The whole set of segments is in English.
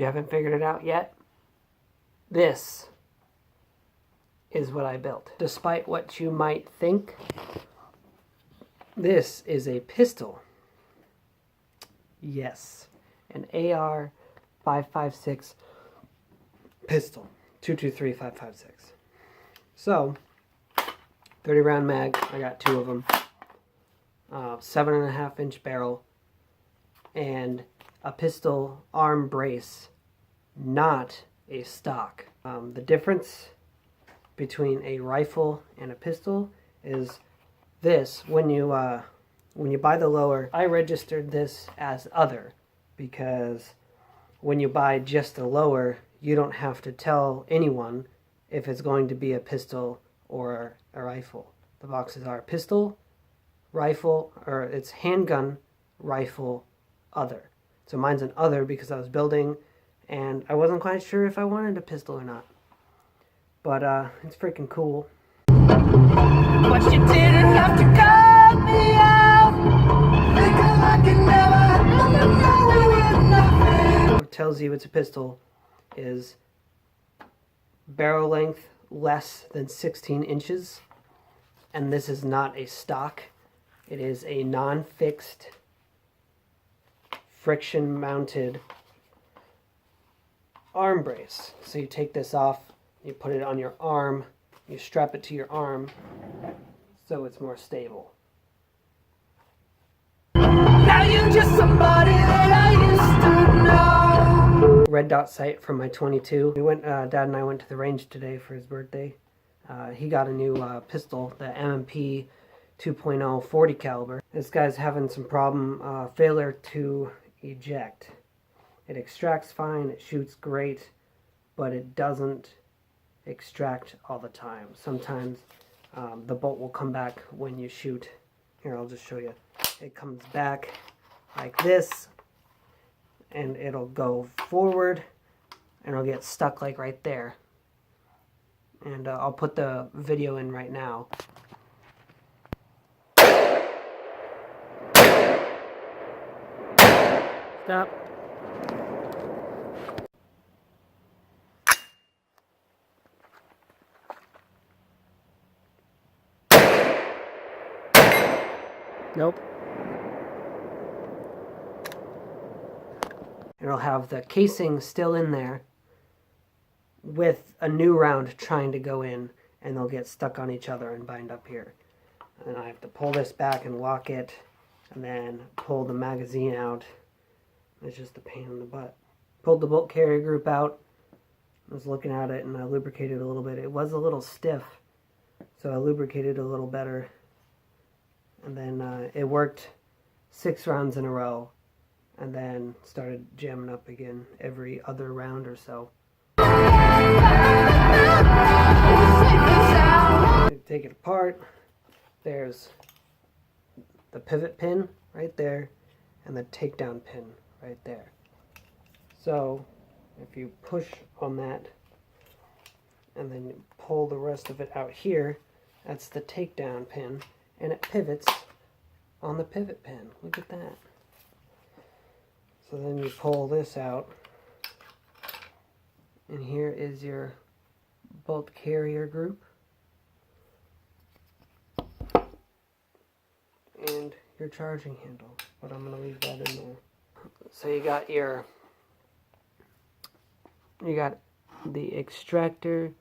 you haven't figured it out yet, this is what I built. Despite what you might think, this is a pistol. Yes, an AR 5.56 pistol. 223-5.56. So, 30 round mag, I got 2 of them. 7.5 inch barrel, and a pistol arm brace, not a stock. The difference between a rifle and a pistol is this. When you buy the lower, I registered this as other, because when you buy just the lower, you don't have to tell anyone if it's going to be a pistol or a rifle. The boxes are pistol, rifle, or it's handgun, rifle, other. So mine's an other because I was building and I wasn't quite sure if I wanted a pistol or not. But it's freaking cool. But you didn't have to cut me out. Thinking like you never nothing. What tells you it's a pistol is barrel length less than 16 inches. And this is not a stock. It is a non-fixed, friction-mounted arm brace. So you take this off, you put it on your arm, you strap it to your arm so it's more stable. Now you're just somebody that I used to know. Red dot sight from my 22. We went, Dad and I went to the range today for his birthday. He got a new pistol, the M&P 2.0 40 caliber. This guy's having some problem, failure to eject. It extracts fine, it shoots great, but it doesn't extract all the time. Sometimes the bolt will come back when you shoot. Here, I'll just show you. It comes back like this, and it'll go forward, and it'll get stuck like right there. And I'll put the video in right now. Stop. Nope. It'll have the casing still in there with a new round trying to go in, and they'll get stuck on each other and bind up here. And I have to pull this back and lock it, and then pull the magazine out. It's just a pain in the butt. Pulled the bolt carrier group out. I was looking at it and I lubricated a little bit. It was a little stiff, so I lubricated a little better. And then it worked 6 rounds in a row, and then started jamming up again every other round or so. Take it apart. There's the pivot pin right there and the takedown pin right there. So if you push on that and then you pull the rest of it out here, that's the takedown pin, and it pivots on the pivot pin. Look at that. So then you pull this out, and here is your bolt carrier group and your charging handle, but I'm going to leave that in there. So you got the extractor,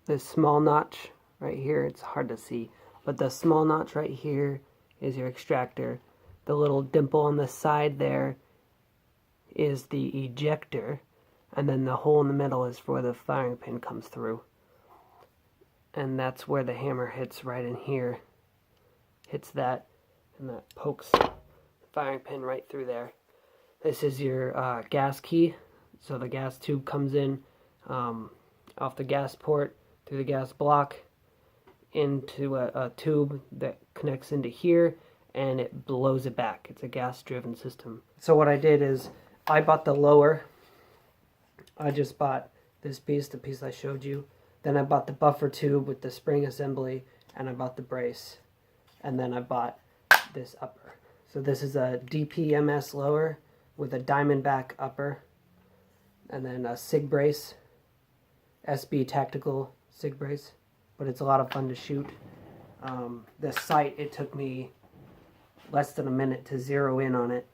this small notch right here. It's hard to see, but the small notch right here is your extractor. The little dimple on the side there is the ejector, and then the hole in the middle is where the firing pin comes through. And that's where the hammer hits, right in here. Hits that, and that pokes the firing pin right through there. This is your gas key. So the gas tube comes in off the gas port, through the gas block, into a tube that connects into here, and it blows it back. It's a gas-driven system. So what I did is, I bought the lower. I just bought this piece, the piece I showed you. Then I bought the buffer tube with the spring assembly, and I bought the brace. And then I bought this upper. So this is a DPMS lower. with a diamondback upper, and then a SIG brace, SB tactical SIG brace. But it's a lot of fun to shoot. This sight, it took me less than a minute to zero in on it.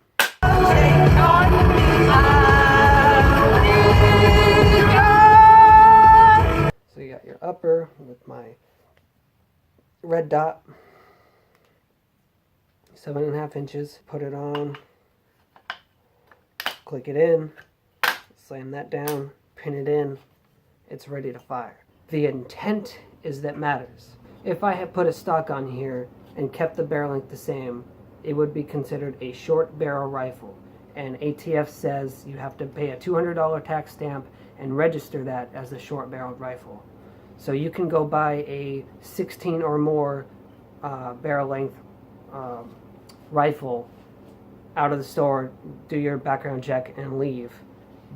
So you got your upper with my red dot, 7.5 inches. Put it on, click it in, slam that down, pin it in. It's ready to fire. The intent is that matters. If I had put a stock on here and kept the barrel length the same, it would be considered a short barrel rifle. And ATF says you have to pay a $200 tax stamp and register that as a short barreled rifle. So you can go buy a 16 or more barrel length rifle out of the store, do your background check, and leave.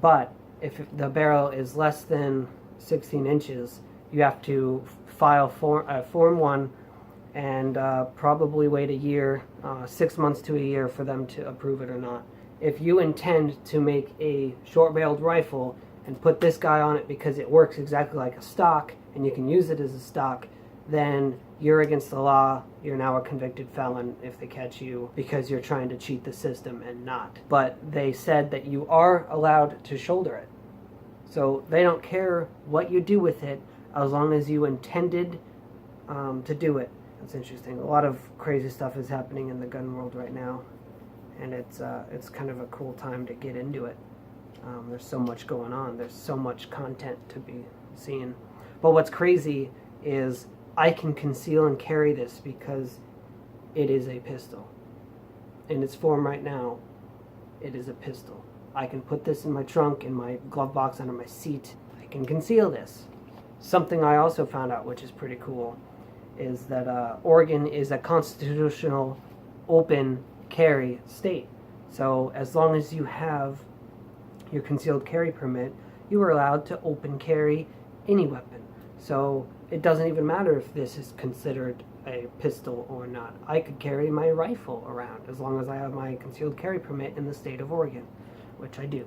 But if the barrel is less than 16 inches, you have to file Form 1 and probably wait a year, 6 months to a year for them to approve it or not. If you intend to make a short-barreled rifle and put this guy on it because it works exactly like a stock and you can use it as a stock, then you're against the law. You're now a convicted felon if they catch you because you're trying to cheat the system and not. But they said that you are allowed to shoulder it. So they don't care what you do with it as long as you intended to do it. That's interesting. A lot of crazy stuff is happening in the gun world right now, and it's kind of a cool time to get into it. There's so much going on. There's so much content to be seen. But what's crazy is I can conceal and carry this because it is a pistol. In its form right now, it is a pistol. I can put this in my trunk, in my glove box, under my seat. I can conceal this. Something I also found out, which is pretty cool, is that Oregon is a constitutional open carry state. So as long as you have your concealed carry permit, you are allowed to open carry any weapon. So it doesn't even matter if this is considered a pistol or not. I could carry my rifle around as long as I have my concealed carry permit in the state of Oregon, which I do.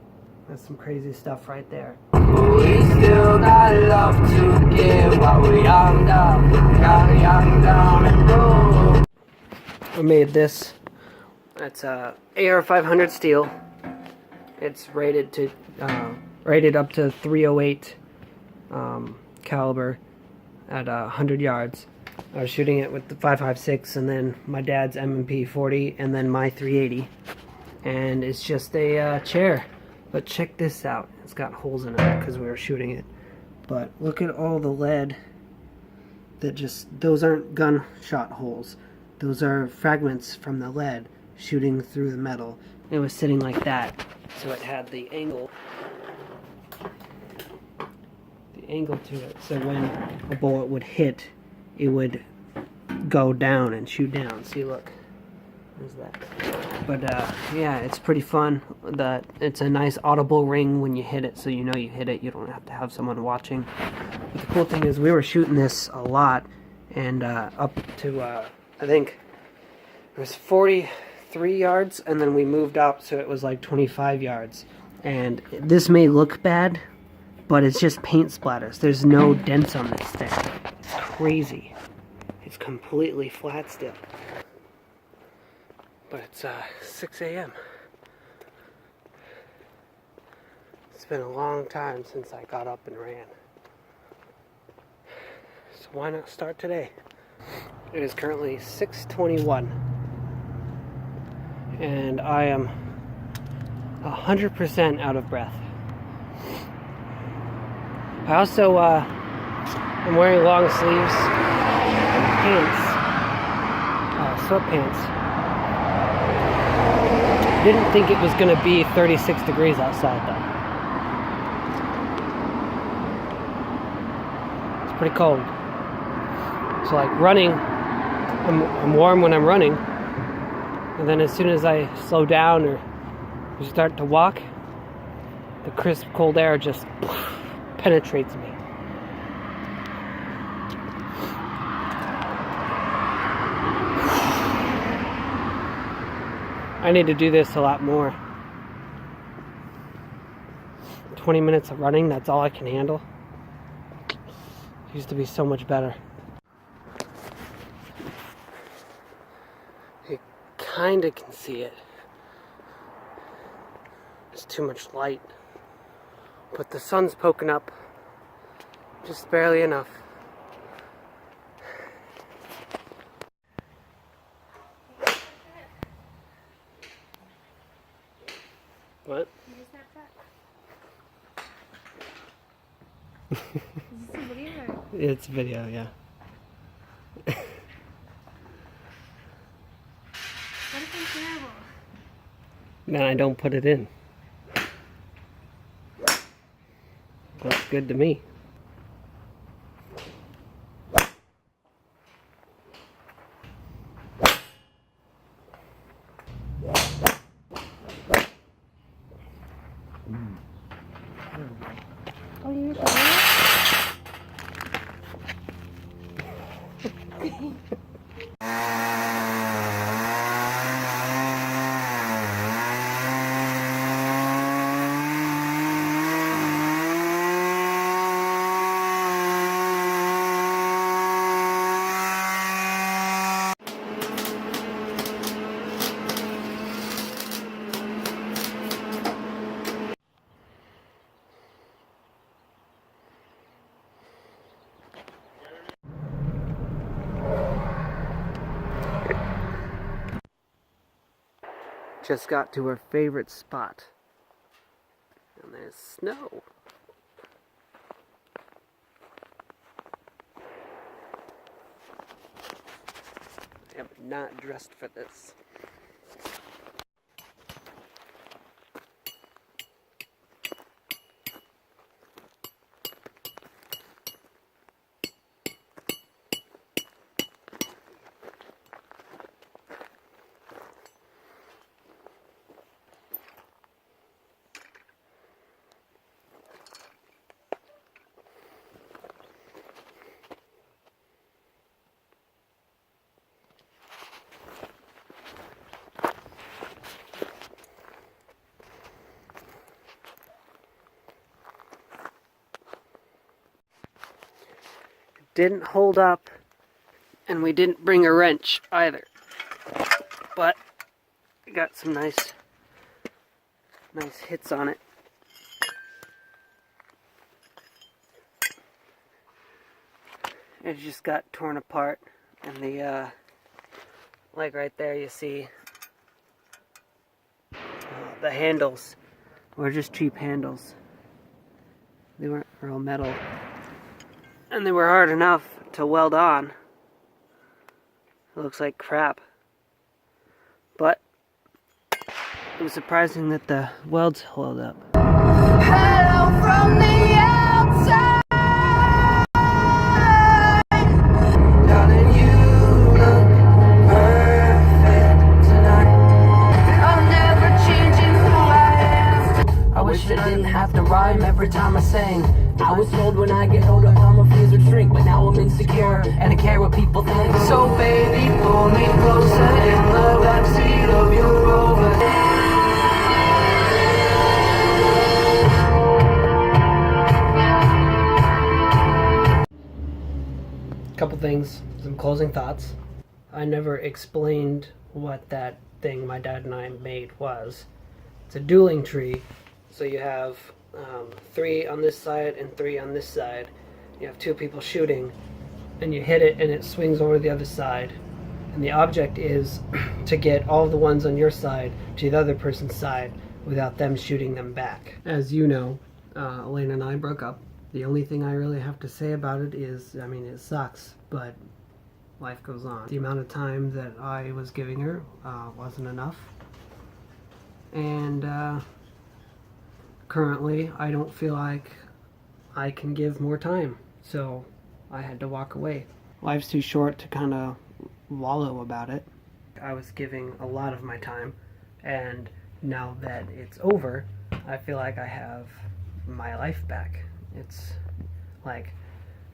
That's some crazy stuff right there. We still got love to give while we're young, dumb and broke. I made this. It's a AR-500 steel. It's rated up to .308 caliber at 100 yards. I was shooting it with the 5.56 and then my dad's M&P 40 and then my 380. And it's just a chair. But check this out. It's got holes in it because we were shooting it. But look at all the lead that those aren't gunshot holes. Those are fragments from the lead shooting through the metal. It was sitting like that, so it had the angle to it. So when a bullet would hit, it would go down and shoot down. See, look. There's that. But yeah, it's pretty fun. It's a nice audible ring when you hit it, so you know you hit it. You don't have to have someone watching. But the cool thing is we were shooting this a lot, and up to I think it was 43 yards, and then we moved up so it was like 25 yards. And this may look bad, but it's just paint splatters. There's no dents on this thing. It's crazy. It's completely flat still. But it's 6 a.m. It's been a long time since I got up and ran. So why not start today? It is currently 6:21. And I am 100% out of breath. I also am wearing long sleeves and pants, sweatpants. Didn't think it was going to be 36 degrees outside though. It's pretty cold. So like running, I'm warm when I'm running, and then as soon as I slow down or start to walk, the crisp cold air just penetrates me. I need to do this a lot more. 20 minutes of running, that's all I can handle. It used to be so much better. You kinda can see it. There's too much light. But the sun's poking up just barely enough. What? Your Snapchat. Is this a video or? It's video, yeah. What if I'm terrible? Then I don't put it in. Looks good to me. Oh, you're doing Just got to our favorite spot. And there's snow. I am not dressed for this. Didn't hold up, and we didn't bring a wrench either. But we got some nice hits on it. It just got torn apart, and the like right there you see the handles were just cheap handles. They weren't real metal. And they were hard enough to weld on. It looks like crap. But it was surprising that the welds held up. Hello from the outside. Darling, you look perfect tonight. I'm never changing who I am. I wish it didn't have to rhyme every time I sang. I was told when I get older all my fears would shrink, but now I'm insecure and I care what people think. So baby, pull me closer in the backseat of your Rover. Couple things, some closing thoughts. I never explained what that thing my dad and I made was. It's a dueling tree, so you have 3 on this side and 3 on this side. You have 2 people shooting, and you hit it and it swings over the other side. And the object is to get all of the ones on your side to the other person's side without them shooting them back. As you know, Elena and I broke up. The only thing I really have to say about it is, I mean, it sucks, but life goes on. The amount of time that I was giving her wasn't enough. And currently, I don't feel like I can give more time, so I had to walk away. Life's too short to kind of wallow about it. I was giving a lot of my time, and now that it's over, I feel like I have my life back. It's like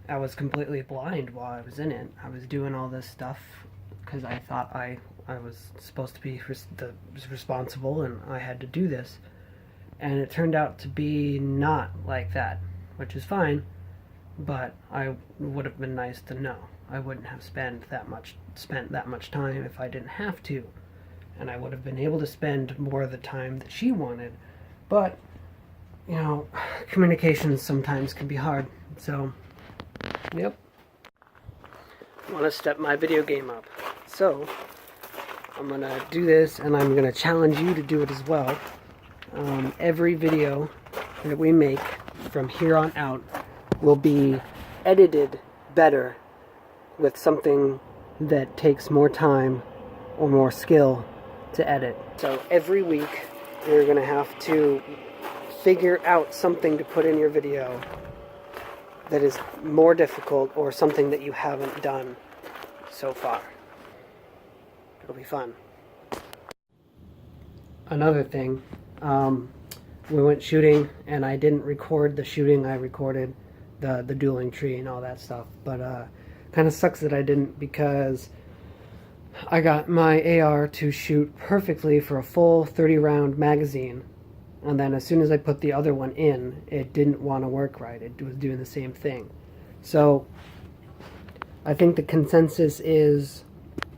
I was completely blind while I was in it. I was doing all this stuff because I thought I was supposed to be responsible and I had to do this. and it turned out to be not like that, which is fine, but I would have been nice to know. I wouldn't have spent that much time if I didn't have to, and I would have been able to spend more of the time that she wanted. But you know, communications sometimes can be hard. So, yep. I want to step my video game up. So, I'm going to do this, and I'm going to challenge you to do it as well. Every video that we make from here on out will be edited better with something that takes more time or more skill to edit. So every week you're going to have to figure out something to put in your video that is more difficult or something that you haven't done so far. It'll be fun. Another thing, we went shooting and I didn't record the shooting. I recorded the dueling tree and all that stuff, but kind of sucks that I didn't, because I got my AR to shoot perfectly for a full 30 round magazine, and then as soon as I put the other one in, it didn't want to work right. It was doing the same thing. So I think the consensus is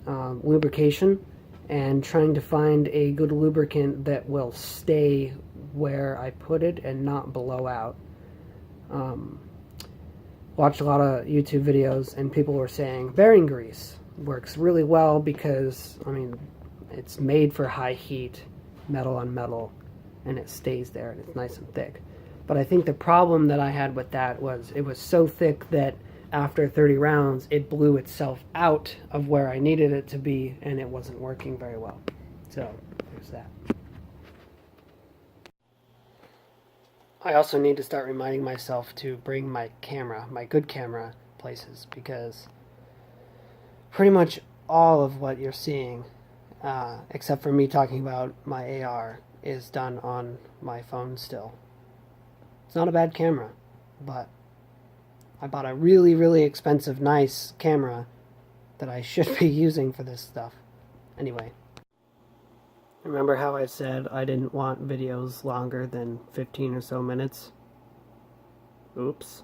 lubrication, and trying to find a good lubricant that will stay where I put it and not blow out. Watched a lot of YouTube videos, and people were saying bearing grease works really well because, I mean, it's made for high heat, metal on metal, and it stays there and it's nice and thick. But I think the problem that I had with that was it was so thick that after 30 rounds it blew itself out of where I needed it to be, and it wasn't working very well. So there's that. I also need to start reminding myself to bring my camera, my good camera, places, because pretty much all of what you're seeing, except for me talking about my AR, is done on my phone still. It's not a bad camera, but I bought a really, really expensive, nice camera that I should be using for this stuff. Anyway. Remember how I said I didn't want videos longer than 15 or so minutes? Oops.